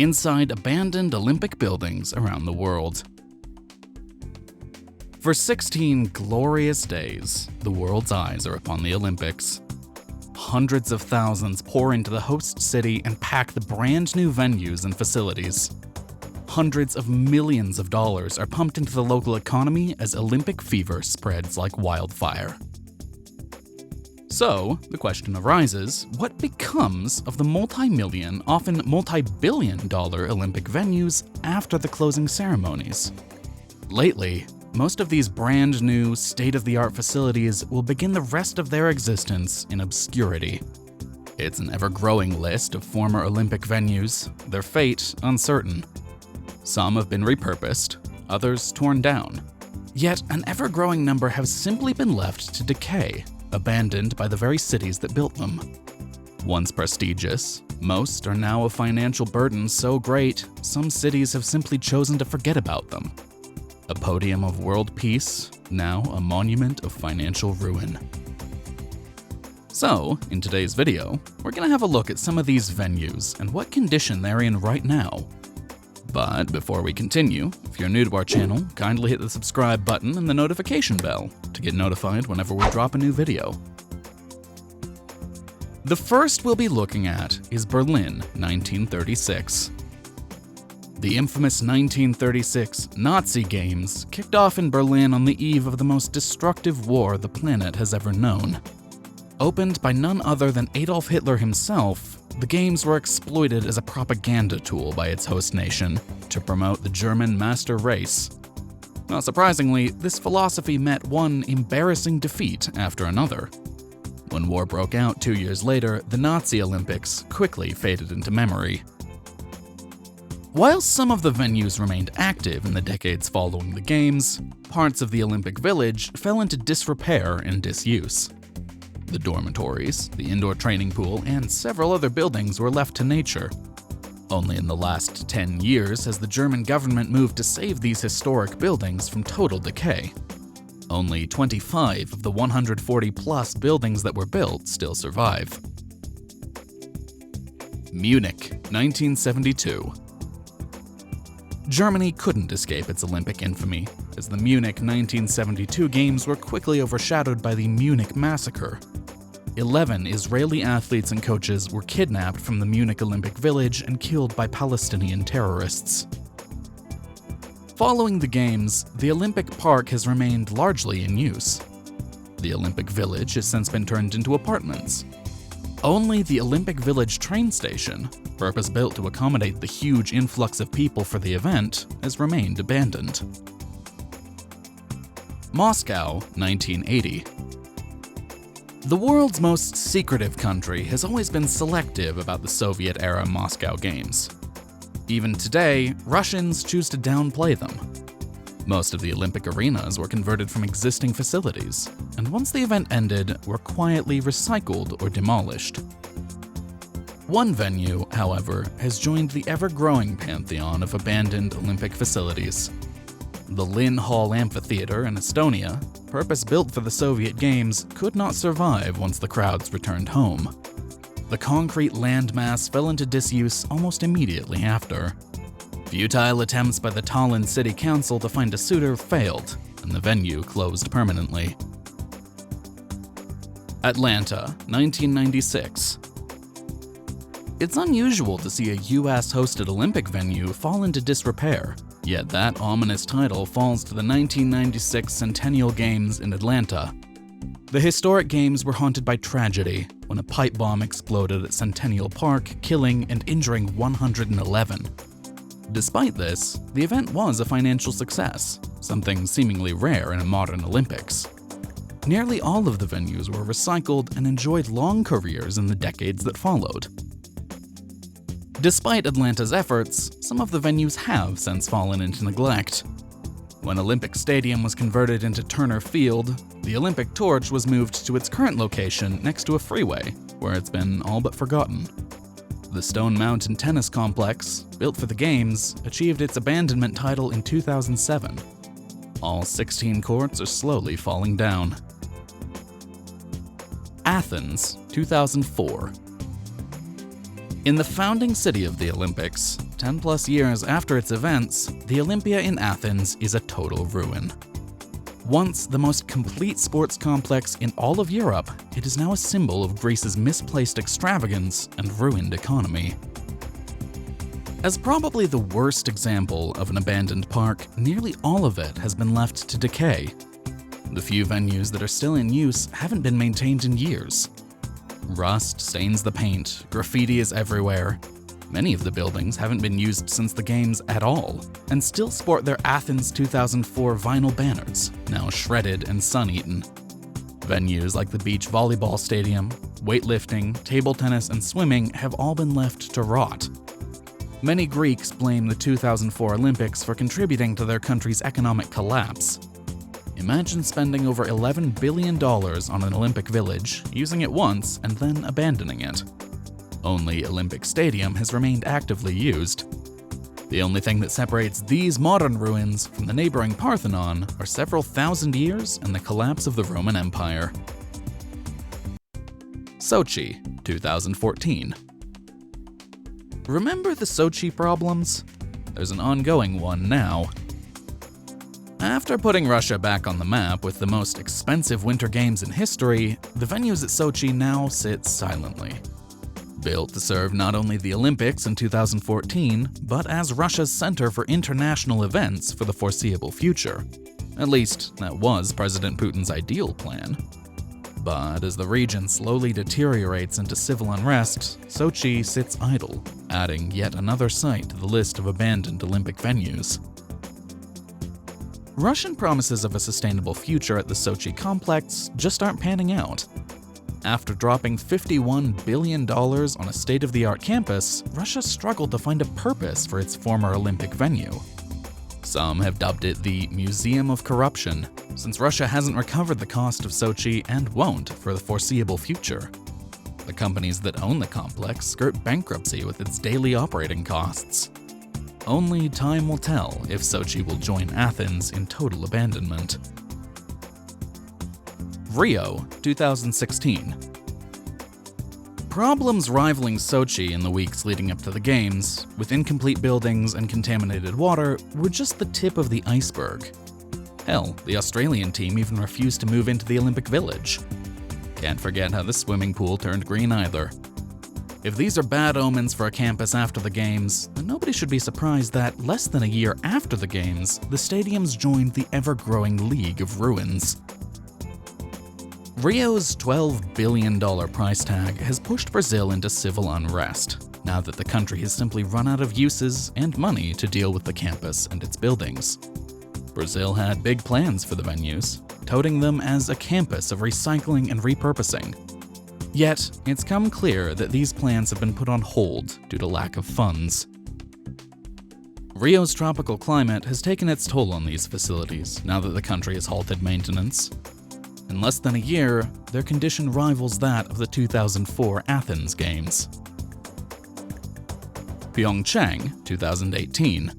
inside abandoned Olympic buildings around the world. For 16 glorious days, the world's eyes are upon the Olympics. Hundreds of thousands pour into the host city and pack the brand new venues and facilities. Hundreds of millions of dollars are pumped into the local economy as Olympic fever spreads like wildfire. So, the question arises, what becomes of the multi-million, often multi-billion-dollar Olympic venues after the closing ceremonies? Lately, most of these brand new, state-of-the-art facilities will begin the rest of their existence in obscurity. It's an ever-growing list of former Olympic venues, their fate uncertain. Some have been repurposed, others torn down. Yet an ever-growing number have simply been left to decay, abandoned by the very cities that built them. Once prestigious, most are now a financial burden so great, some cities have simply chosen to forget about them. A podium of world peace, now a monument of financial ruin. So, in today's video, we're gonna have a look at some of these venues and what condition they're in right now. But before we continue, if you're new to our channel, kindly hit the subscribe button and the notification bell to get notified whenever we drop a new video. The first we'll be looking at is Berlin, 1936. The infamous 1936 Nazi Games kicked off in Berlin on the eve of the most destructive war the planet has ever known. Opened by none other than Adolf Hitler himself, the Games were exploited as a propaganda tool by its host nation to promote the German master race. Not surprisingly, this philosophy met one embarrassing defeat after another. When war broke out 2 years later, the Nazi Olympics quickly faded into memory. While some of the venues remained active in the decades following the Games, parts of the Olympic Village fell into disrepair and disuse. The dormitories, the indoor training pool, and several other buildings were left to nature. Only in the last 10 years has the German government moved to save these historic buildings from total decay. Only 25 of the 140-plus buildings that were built still survive. Munich, 1972. Germany couldn't escape its Olympic infamy, as the Munich 1972 Games were quickly overshadowed by the Munich Massacre. 11 Israeli athletes and coaches were kidnapped from the Munich Olympic Village and killed by Palestinian terrorists. Following the Games, the Olympic Park has remained largely in use. The Olympic Village has since been turned into apartments. Only the Olympic Village train station, purpose-built to accommodate the huge influx of people for the event, has remained abandoned. Moscow, 1980. The world's most secretive country has always been selective about the Soviet-era Moscow Games. Even today, Russians choose to downplay them. Most of the Olympic arenas were converted from existing facilities, and once the event ended, were quietly recycled or demolished. One venue, however, has joined the ever-growing pantheon of abandoned Olympic facilities. The Lynn Hall Amphitheater in Estonia, purpose-built for the Soviet Games, could not survive once the crowds returned home. The concrete landmass fell into disuse almost immediately after. Futile attempts by the Tallinn City Council to find a suitor failed, and the venue closed permanently. Atlanta, 1996. It's unusual to see a US-hosted Olympic venue fall into disrepair, yet that ominous title falls to the 1996 Centennial Games in Atlanta. The historic Games were haunted by tragedy when a pipe bomb exploded at Centennial Park, killing and injuring 111. Despite this, the event was a financial success, something seemingly rare in a modern Olympics. Nearly all of the venues were recycled and enjoyed long careers in the decades that followed. Despite Atlanta's efforts, some of the venues have since fallen into neglect. When Olympic Stadium was converted into Turner Field, the Olympic torch was moved to its current location next to a freeway, where it's been all but forgotten. The Stone Mountain Tennis Complex, built for the Games, achieved its abandonment title in 2007. All 16 courts are slowly falling down. Athens, 2004. In the founding city of the Olympics, 10 plus years after its events, the Olympia in Athens is a total ruin. Once the most complete sports complex in all of Europe, it is now a symbol of Greece's misplaced extravagance and ruined economy. As probably the worst example of an abandoned park, nearly all of it has been left to decay. The few venues that are still in use haven't been maintained in years. Rust stains the paint, graffiti is everywhere. Many of the buildings haven't been used since the games at all, and still sport their Athens 2004 vinyl banners, now shredded and sun-eaten. Venues like the beach volleyball stadium, weightlifting, table tennis, and swimming have all been left to rot. Many Greeks blame the 2004 Olympics for contributing to their country's economic collapse. Imagine spending over $11 billion on an Olympic village, using it once, and then abandoning it. Only Olympic Stadium has remained actively used. The only thing that separates these modern ruins from the neighboring Parthenon are several thousand years and the collapse of the Roman Empire. Sochi, 2014. Remember the Sochi problems? There's an ongoing one now. After putting Russia back on the map with the most expensive winter games in history, the venues at Sochi now sit silently. Built to serve not only the Olympics in 2014, but as Russia's center for international events for the foreseeable future. At least, that was President Putin's ideal plan. But as the region slowly deteriorates into civil unrest, Sochi sits idle, adding yet another site to the list of abandoned Olympic venues. Russian promises of a sustainable future at the Sochi complex just aren't panning out. After dropping $51 billion on a state-of-the-art campus, Russia struggled to find a purpose for its former Olympic venue. Some have dubbed it the Museum of Corruption, since Russia hasn't recovered the cost of Sochi and won't for the foreseeable future. The companies that own the complex skirt bankruptcy with its daily operating costs. Only time will tell if Sochi will join Athens in total abandonment. Rio, 2016. Problems rivaling Sochi in the weeks leading up to the Games, with incomplete buildings and contaminated water, were just the tip of the iceberg. Hell, the Australian team even refused to move into the Olympic Village. Can't forget how the swimming pool turned green either. If these are bad omens for a campus after the Games, then nobody should be surprised that less than a year after the Games, the stadiums joined the ever-growing League of Ruins. Rio's $12 billion price tag has pushed Brazil into civil unrest, now that the country has simply run out of uses and money to deal with the campus and its buildings. Brazil had big plans for the venues, touting them as a campus of recycling and repurposing. Yet, it's come clear that these plans have been put on hold due to lack of funds. Rio's tropical climate has taken its toll on these facilities now that the country has halted maintenance. In less than a year, their condition rivals that of the 2004 Athens Games. Pyeongchang, 2018.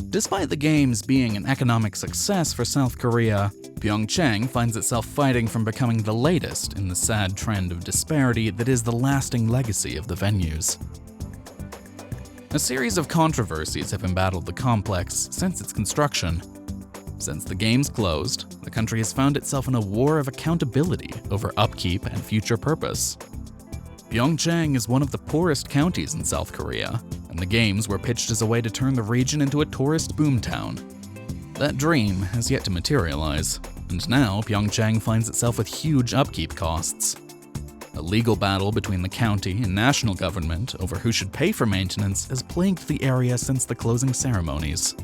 Despite the Games being an economic success for South Korea, Pyeongchang finds itself fighting from becoming the latest in the sad trend of disparity that is the lasting legacy of the venues. A series of controversies have embattled the complex since its construction. Since the Games closed, the country has found itself in a war of accountability over upkeep and future purpose. Pyeongchang is one of the poorest counties in South Korea, and the Games were pitched as a way to turn the region into a tourist boomtown. That dream has yet to materialize, and now Pyeongchang finds itself with huge upkeep costs. A legal battle between the county and national government over who should pay for maintenance has plagued the area since the closing ceremonies.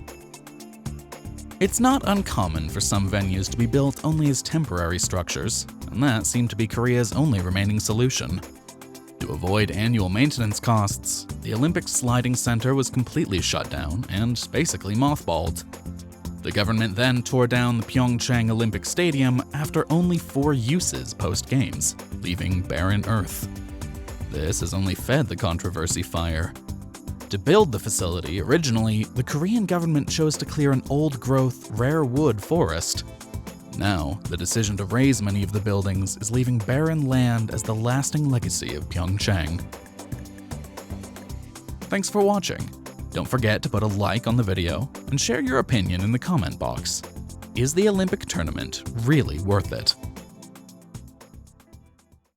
It's not uncommon for some venues to be built only as temporary structures, and that seemed to be Korea's only remaining solution. To avoid annual maintenance costs, the Olympic Sliding Center was completely shut down and basically mothballed. The government then tore down the Pyeongchang Olympic Stadium after only 4 uses post-Games, leaving barren earth. This has only fed the controversy fire. To build the facility, originally, the Korean government chose to clear an old-growth, rare wood forest. Now, the decision to raze many of the buildings is leaving barren land as the lasting legacy of Pyeongchang. Thanks for watching. Don't forget to put a like on the video and share your opinion in the comment box. Is the Olympic tournament really worth it?